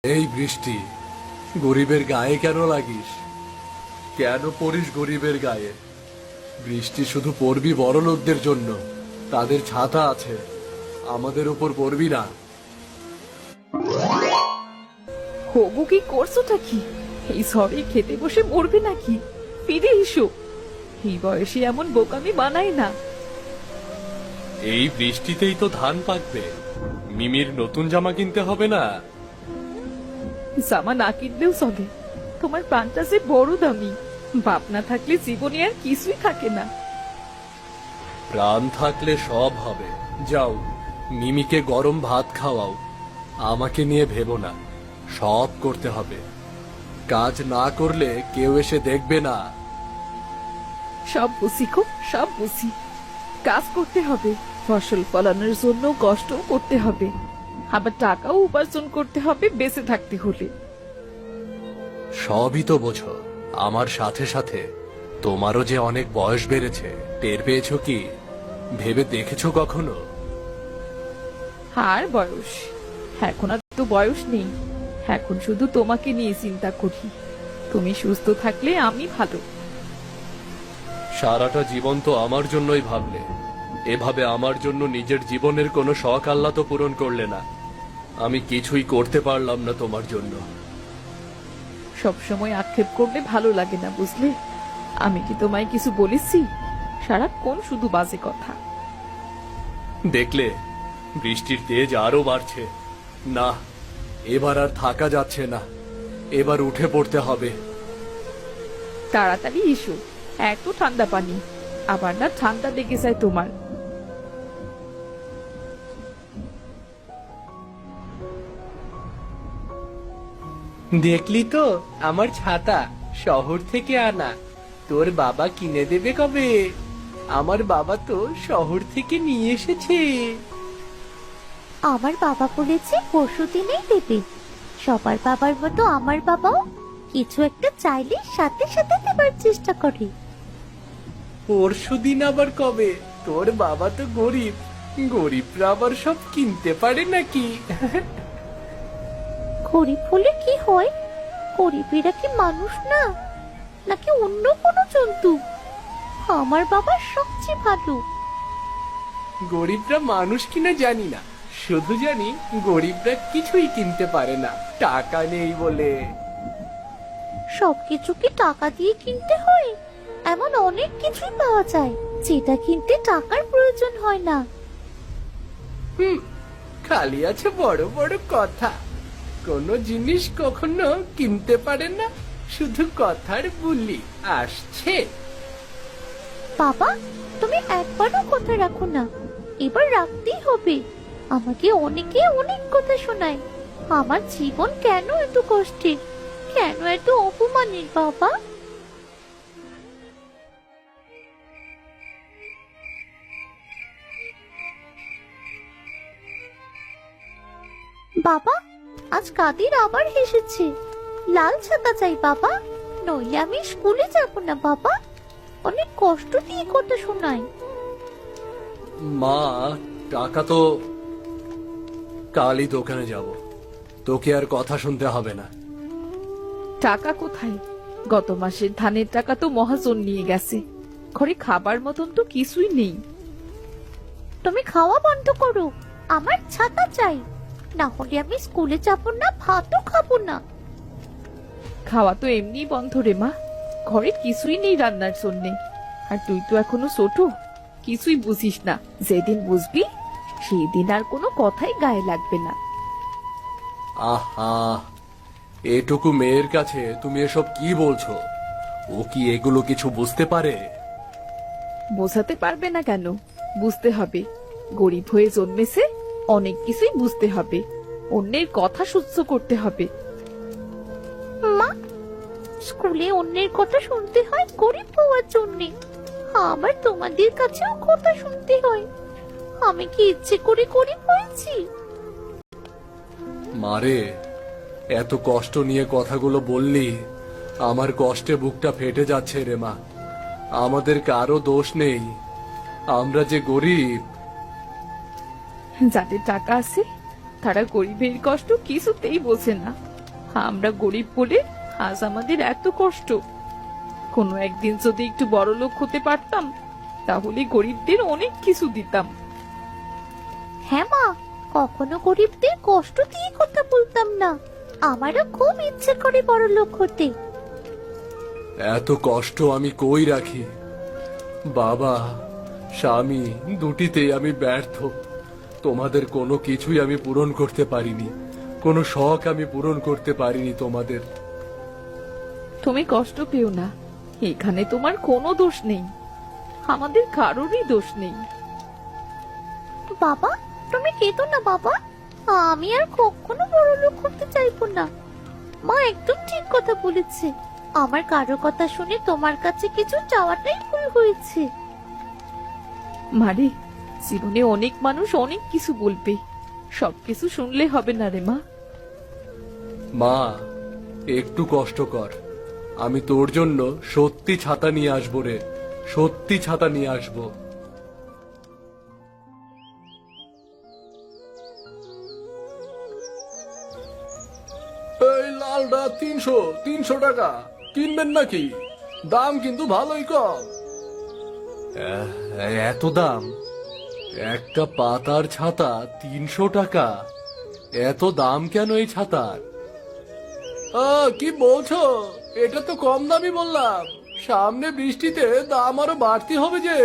এই বৃষ্টি, গরিবের গায়ে কেন লাগিস? কেন পড়িস গরিবের গায়ে? বৃষ্টি শুধু পড়বি বড় লোকদের জন্য, তাদের ছাতা আছে, আমাদের উপর পড়বি না। হবু কি করছোটা কি? এই সবে খেতে বসে মরবে নাকি? ফিরে এসো, এই বয়সে এমন বোকামি বানাই না। এই বৃষ্টিতেই তো ধান পাকবে, মিমির নতুন জামা কিনতে হবে না? জামা না কিনলেও চলে, তোমার প্রাণটা যে বড় দামি। বাপ না থাকলে জীবনে আর কিছুই থাকে না। প্রাণ থাকলে সব হবে। যাও, মিমিকে গরম ভাত খাওয়াও। আমাকে নিয়ে ভেবো না, সব করতে হবে। কাজ না করলে কেউ এসে দেখবে না। সব বুঝি গো, সব বুঝি। কাজ করতে হবে, ফসল ফলানোর জন্য কষ্ট করতে হবে, আবার টাকাও উপার্জন করতে হবে বেঁচে থাকতে হলে। সবই তো বোঝো, আমার সাথে সাথে তোমারও যে অনেক বয়স বেড়েছে, টের পেয়েছো কি? ভেবে দেখেছো কখনো? আর বয়স? এখন আর তো বয়স নেই, এখন শুধু তোমাকে নিয়ে চিন্তা করি। তুমি সুস্থ থাকলে আমি ভালো। সারাটা জীবন তো আমার জন্যই ভাবলে, এভাবে আমার জন্য নিজের জীবনের কোনো শখ আহ্লাদ পূরণ করলে না। আমি কিছুই করতে পারলাম না তোমার জন্য। সবসময় আক্ষেপ করলে ভালো লাগে না, বুঝলে? আমি কি তোমায় কিছু বলেছি? সারাক্ষণ শুধু বাজে কথা। দেখলে, বৃষ্টির তেজ আরো বাড়ছে। না, এবার আর থাকা যাচ্ছে না, এবার উঠে পড়তে হবে। তাড়াতাড়ি এসো, এত ঠান্ডা পানি, আবার না ঠান্ডা লেগে যায় তোমার। দেখলি তো আমার ছাতা, শহর থেকে আনা। তোর বাবা কিনে দেবে কবে? আমার বাবা তো শহর থেকে নিয়ে এসেছে। আমার বাবা বলেছে পরশু দিনেই দেবে। সবার বাবার মতো আমার বাবাও কিছু একটা চাইলে সাথে সাথে দেবার চেষ্টা করে। পরশুদিন আবার কবে? তোর বাবা তো গরিব, গরিবরা আবার সব কিনতে পারে নাকি? গরিব হলে কি হয়? গরিবেরা কি মানুষ না, নাকি অন্য কোনো জন্তু? আমার বাবা সবচেয়ে ভালো। গরিবরা মানুষ কিনা জানি না, শুধু জানি গরিবরা কিছুই কিনতে পারে না, টাকা নেই বলে। সবকিছু কি টাকা দিয়ে কিনতে হয়? এমন অনেক কিছুই পাওয়া যায় যেটা কিনতে টাকার প্রয়োজন হয় না। হুম, খালি আছে বড় বড় কথা। কোনো জিনিস কখনো কিনতে পারে না, শুধু কথার বুলি। আসছে। বাবা, তুমি একবারও কথা রাখো না, এবার রাখতেই হবে। আমাকে অনেকে অনেক কথা শোনায়। আমার জীবন কেন এত কষ্টের, কেন এত অপমানের বাবা? বাবা, আজ কাদের আবার হেসেছে। লাল ছাতা চাই বাবা, নইলে আমি স্কুলে যাব না বাবা। অনেক কষ্ট দিয়ে কথা শোনায়। মা, টাকা তো কালই দোকানে যাব, তোকে আর কথা শুনতে হবে না। টাকা কোথায়? গত মাসের ধানের টাকা তো মহাজন নিয়ে গেছে, ঘরে খাবার মতন তো কিছুই নেই। তুমি খাওয়া বন্ধ করো, আমার ছাতা চাই, না হলে আমি স্কুলে যাব না, ভাতও খাবো না। খাওয়া তো এমনি বন্ধ রে মা, ঘরে কিছুই নেই রান্নার জন্যে। আর তুই তো এখনো ছোট, কিছুই বুঝিস না। যেদিন বুঝবি সেই দিন আর কোনো কথাই গায়ে লাগবে না। আহা, এটুকু মেয়ের কাছে তুমি এসব কি বলছো? ও কি এগুলো কিছু বুঝতে পারে? বোঝাতে পারবে না কেন? বুঝতে হবে। গরিব হয়ে জন্মেছে, অনেক কিছুই বুঝতে হবে। অন্যের কথা সহ্য করতে হবে। মা, স্কুলে অন্যের কথা শুনতে হয় গরিব হওয়ার জন্যে, আবার তোমাদের কাছেও কথা শুনতে হয়। আমি কি ইচ্ছে করে গরিব হয়েছি? মারে, এত কষ্ট নিয়ে কথাগুলো বললি, আমার কষ্টে বুকটা ফেটে যাচ্ছে রে মা। আমাদের কারো দোষ নেই, আমরা যে গরিব। যাদের টাকা আছে তারা গরিবের কষ্ট কিছুতেই বোঝে না। আমরা গরিব বলে আজ আমাদের এত কষ্ট। কোনো একদিন যদি একটু বড় লোক হতে পারতাম, তাহলে গরিবদের অনেক কিছু দিতাম। হ্যাঁ মা, কখনো গরিবদের কষ্ট দিয়ে কথা বলতাম না। আমারও খুব ইচ্ছে করে বড় লোক হতে। এত কষ্ট আমি কই রাখি? বাবা, স্বামী দুটিতেই আমি ব্যর্থ। তোমাদের কোনো কিছুই আমি পূরণ করতে পারিনি, কোনো শখ আমি পূরণ করতে পারিনি তোমাদের। তুমি কষ্ট পেও না, এখানে তোমার কোনো দোষ নেই, আমাদের কারোরই দোষ নেই। বাবা, তুমি কেঁদো না বাবা। আমি আর কখনো বড় লোক হতে চাইবো না। মা একদম ঠিক কথা বলেছে। আমার কারো কথা শুনে তোমার কাছে কিছু চাওয়াটাই ভুল হয়েছে। মারে, জীবনে অনেক মানুষ অনেক কিছু বলবে, সবকিছু শুনলে হবে না রে মা। মা, একটু কষ্ট কর, আমি তোর জন্য সত্যি ছাতা নিয়ে আসবো রে, সত্যি ছাতা নিয়ে আসবো। এই লালটা 300 টাকা, কিনবেন নাকি? দাম কিন্তু ভালোই কম। এত দাম? একটা পাতার ছাতা 300 টাকা? এত দাম কেন এই ছাতার? কি বলছো? এটা তো কম দামই বললাম। সামনে বৃষ্টিতে দাম আরো বাড়তি হবে যে।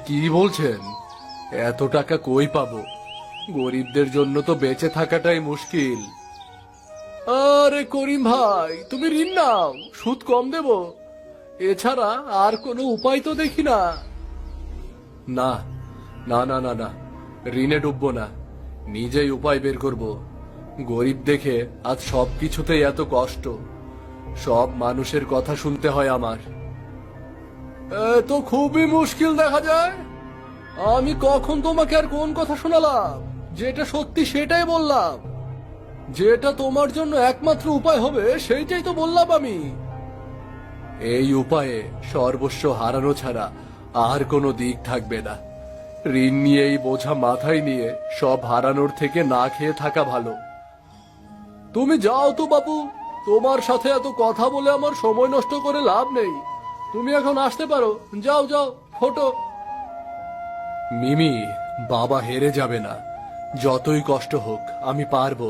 কি বলছেন? এত টাকা কই পাবো? গরিবদের জন্য তো বেঁচে থাকাটাই মুশকিল। আরে করিম ভাই, তুমি ঋণ নাও, সুদ কম দেব। এছাড়া আর কোনো উপায় তো দেখি না। না না না না না, ঋণে ডুববো না, নিজেই উপায় বের করব। গরিব দেখে আজ সবকিছুতেই এত কষ্ট, সব মানুষের কথা শুনতে হয় আমার। তো খুবই মুশকিল দেখা যায়। আমি কখন তোমাকে আর কোন কথা শোনালাম? যেটা সত্যি সেটাই বললাম। যেটা তোমার জন্য একমাত্র উপায় হবে সেইটাই তো বললাম আমি। এই উপায়ে সর্বস্ব হারানো ছাড়া আর কোনো দিক থাকবে না। ঋণ নিয়ে এই বোঝা মাথায় নিয়ে সব হারানোর থেকে না খেয়ে থাকা ভালো। তুমি যাও তো বাবু, তোমার সাথে এত কথা বলে আমার সময় নষ্ট করে লাভ নেই। তুমি এখন আসতে পারো, যাও যাও, ফটো। মিমি, বাবা হেরে যাবে না, যতই কষ্ট হোক আমি পারবো।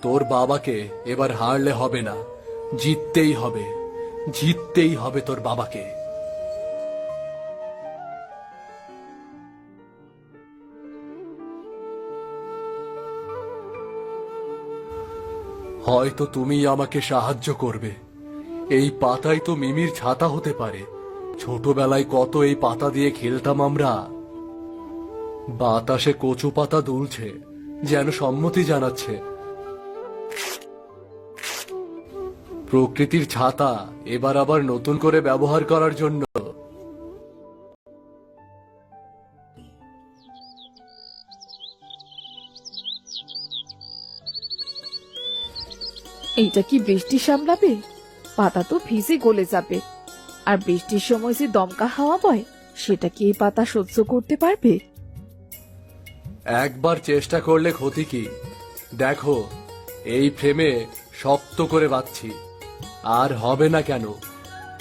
তোর বাবাকে এবার হারলে হবে না, জিততেই হবে, জিততেই হবে তোর বাবাকে। হয়তো তুমি আমাকে সাহায্য করবে। এই পাতাই তো মিমির ছাতা হতে পারে। ছোটবেলায় কত এই পাতা দিয়ে খেলতাম আমরা। বাতাসে কচু পাতা দুলছে, যেন সম্মতি জানাচ্ছে। প্রকৃতির ছাতা এবার আবার নতুন করে ব্যবহার করার জন্য। এইটা কি বৃষ্টি সামলাবে? পাতা তো ভিজে গলে যাবে। আর বৃষ্টির সময় যে দমকা হাওয়া বয়, সেটা কি এই পাতা সহ্য করতে পারবে? একবার চেষ্টা করলে ক্ষতি কি? দেখো, এই ফ্রেমে শক্ত করে বাঁধছি। আর হবে না কেন?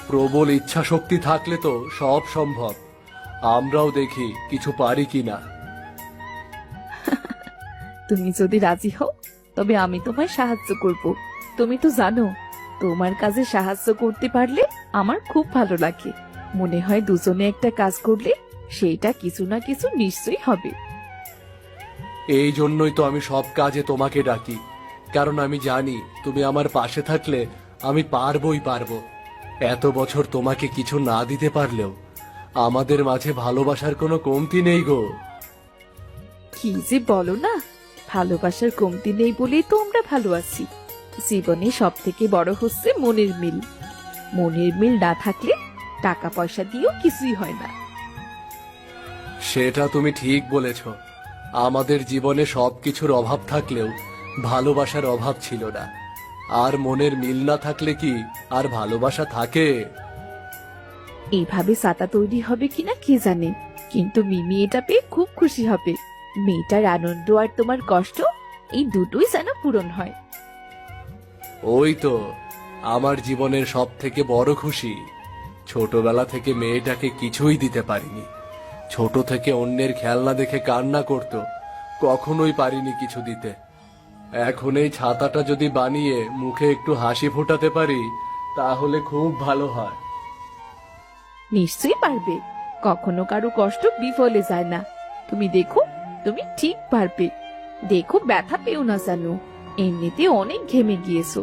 প্রবল ইচ্ছা শক্তি থাকলে তো সব সম্ভব। আমরাও দেখি কিছু পারি কিনা। তুমি যদি রাজি হও, তবে আমি তোমায় সাহায্য করব। তুমি তো জানো, তোমার কাজে সাহায্য করতে পারলে আমার খুব ভালো লাগে। মনে হয় দুজনে একটা কাজ করলে সেইটা কিছু না কিছু নিশ্চয়ই হবে। এই জন্যই তো আমি সব কাজে তোমাকে ডাকি, কারণ আমি জানি তুমি আমার পাশে থাকলে আমি পারবোই পারবো। এত বছর তোমাকে কিছু না দিতে পারলেও আমাদের মাঝে ভালোবাসার কোনো কমতি নেই গো। কি যে বলো না, ভালোবাসার কমতি নেই বলেই তো আমরা ভালো আছি। জীবনে সব থেকে বড় হচ্ছে মনের মিল। মনের মিল না থাকলে টাকা পয়সা দিয়েও কিছুই হয় না। সেটা তুমি ঠিক বলেছ। আমাদের জীবনে সবকিছুর অভাব থাকলেও ভালোবাসার অভাব ছিল না। আর মনের মিল না থাকলে কি আর ভালোবাসা থাকে? এইভাবে ছাতা তৈরি হবে কিনা কে জানে, কিন্তু মিমি এটা পেয়ে খুব খুশি হবে। মেয়েটার আনন্দ আর তোমার কষ্ট এই দুটোই যেন পূরণ হয়। ওই তো আমার জীবনের সব থেকে বড় খুশি। ছোটবেলা থেকে মেয়েটাকে কিছুই দিতে পারিনি। ছোট থেকে অন্যের খেলনা দেখে কান্না করত, কখনোই পারিনি কিছু দিতে। এখন এই ছাতাটা যদি বানিয়ে মুখে একটু হাসি ফোটাতে পারি তাহলে খুব ভালো হয়। নিশ্চয়ই পারবে, কখনো কারো কষ্ট বিফলে যায় না। তুমি দেখো, তুমি ঠিক পারবে। দেখো, ব্যথা পেও না জানো, এমনিতে অনেক ঘেমে গিয়েছো।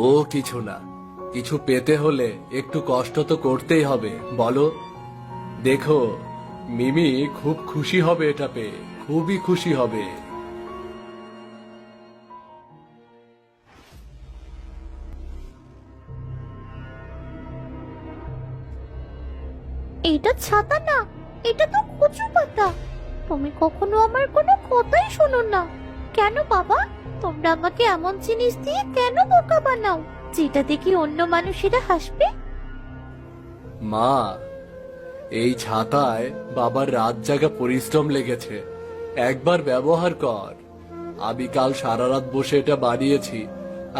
ও কিছু না, কিছু পেতে হলে একটু কষ্ট তো করতেই হবে বলো। দেখো, মিমি খুব খুশি হবে এটা পেয়ে, খুবই খুশি হবে। এটা ছাতা না, এটা তো কচু পাতা। তুমি কখনো আমার কোনো কথাই শোনো না। কেন বাবা, তোমরা আমাকে এমন জিনিস দিয়ে কেন বোকা বানাও যেটা দেখি অন্য মানুষেরা হাসবে? মা, এই ছাতায় বাবার রাত জাগা পরিশ্রম লেগেছে, একবার ব্যবহার কর। আমি কাল সারা রাত বসে এটা বানিয়েছি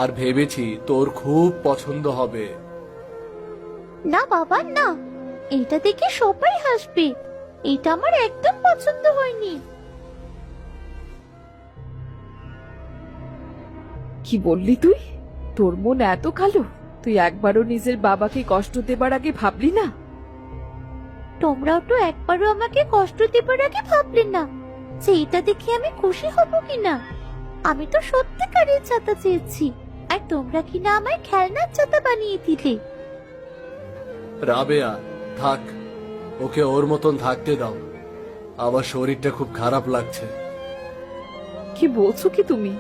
আর ভেবেছি তোর খুব পছন্দ হবে। না বাবা না, এটা দেখে সবাই হাসবে। এটা আমার একদম পছন্দ হয়নি। কি বললি তুই? তোর মন এত কালো, তুই একবারও নিজের বাবাকে কষ্ট দেবার আগে ভাবলি না? তোমরাও তো একবারও আমাকে কষ্ট দেবার আগে ভাবলে না যে এটা দেখে আমি খুশি হব কিনা। আমি তো সত্যিকারের ছাতা চেয়েছি, আর তোমরা কিনা আমায় খেলনার ছাতা বানিয়ে দিলে। রাবেয়া, থাক, ওকে ওর মতন থাকতে দাও। আমার শরীরটা খুব খারাপ লাগছে। কি বলছো কি তুমি?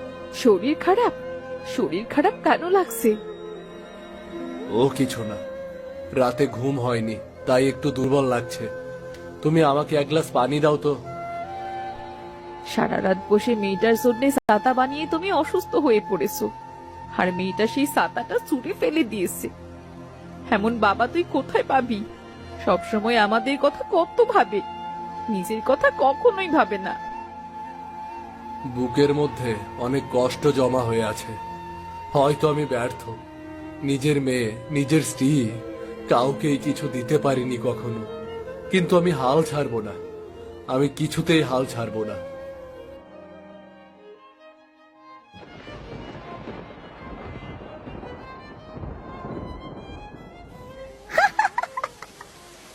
শরীর খারাপ? শরীর খারাপ কেন লাগছে? ও কিছু না, রাতে ঘুম হয়নি তাই একটু দুর্বল লাগছে। তুমি আমাকে এক গ্লাস পানি দাও তো। সারা রাত বসে মেয়েটার জন্য ছাতা বানিয়ে তুমি অসুস্থ হয়ে পড়েছো, আর মেয়েটা সেই ছাতাটা ছুঁড়ে ফেলে দিয়েছে। এমন বাবা তুই কোথায় পাবি? সবসময় আমাদের কথা কত ভাবে, নিজের কথা কখনোই ভাবে না। বুকের মধ্যে অনেক কষ্ট জমা হয়ে আছে। হয়তো আমি ব্যর্থ, নিজের মেয়ে, নিজের স্ত্রী, কাউকেই কিছু দিতে পারিনি কখনো। কিন্তু আমি হাল ছাড়বো না, আমি কিছুতেই হাল ছাড়বো না।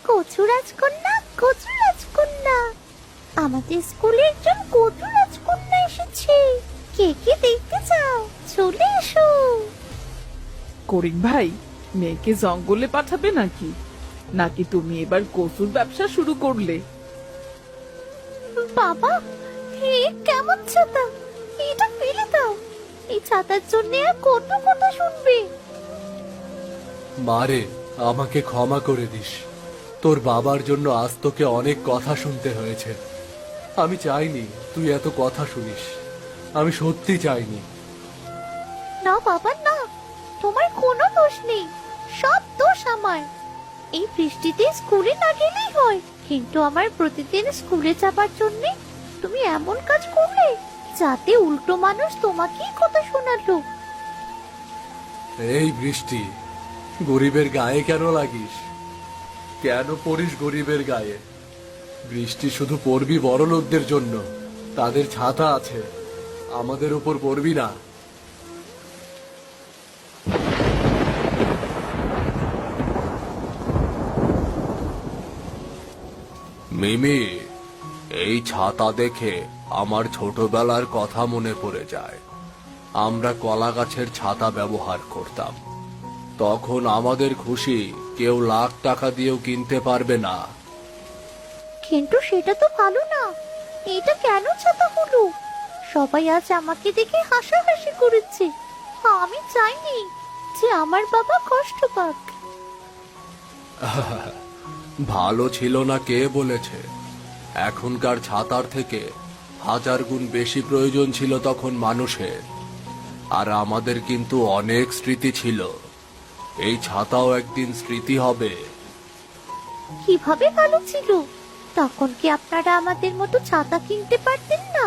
কচু রাজকন্যা, কচু রাজকন্যা, আমাদের স্কুলে একজন কচু রাজকন্যা এসেছে। কে কে দেখতে চাও? চলে এসো। করিম ভাই, মেয়েকে জঙ্গলে পাঠাবে নাকি? নাকি তুমি এবার কচুর ব্যবসা শুরু করলে? বাবা, হে কেমন ছাতা, এটা ফেলে দাও। এই ছাতার জন্য আর কত কথা শুনবে। মারে, আমাকে ক্ষমা করে দিস। তোর বাবার জন্য আজ তোকে অনেক কথা শুনতে হয়েছে। আমি চাইনি তুই এত কথা শুনিস, আমি সত্যি চাইনি। না বাবা না, তোমার কোনো দোষ নেই, সব দোষ আমার। এই বৃষ্টিতে স্কুলে না গেলেই হয়, কিন্তু আমার প্রতিদিন স্কুলে যাবার জন্য তুমি এমন কাজ করলে যাতে উল্টো মানুষ তোমাকেই কথা শোনালো। এই বৃষ্টি, গরিবের গায়ে কেন লাগিস? কেন পড়িস গরিবের গায়ে? বৃষ্টি শুধু পড়বি বড় লোকদের জন্য, তাদের ছাতা আছে, আমাদের উপর পড়বি না। মিমি, এই ছাতা দেখে আমার ছোটবেলার কথা মনে পড়ে যায়। আমরা কলা গাছের ছাতা ব্যবহার করতাম। তখন আমাদের খুশি কেউ লাখ টাকা দিয়েও কিনতে পারবে না। কিন্তু সেটা তো ভালো না। এটা কেন ছাতা হলো? সবাই আজ আমাকে দেখে হাসাহাসি করেছে। আমি চাইনি যে আমার বাবা কষ্ট পাক। ভালো ছিল না কে বলেছে? এখনকার ছাতার থেকে 1000 গুণ বেশি প্রয়োজন ছিল তখন মানুষের। আর আমাদের কিন্তু অনেক স্মৃতি ছিল। এই ছাতাও একদিন স্মৃতি হবে। কিভাবে ভালো ছিল? তখন কি আপনারা আমাদের মতো ছাতা কিনতে পারতেন না?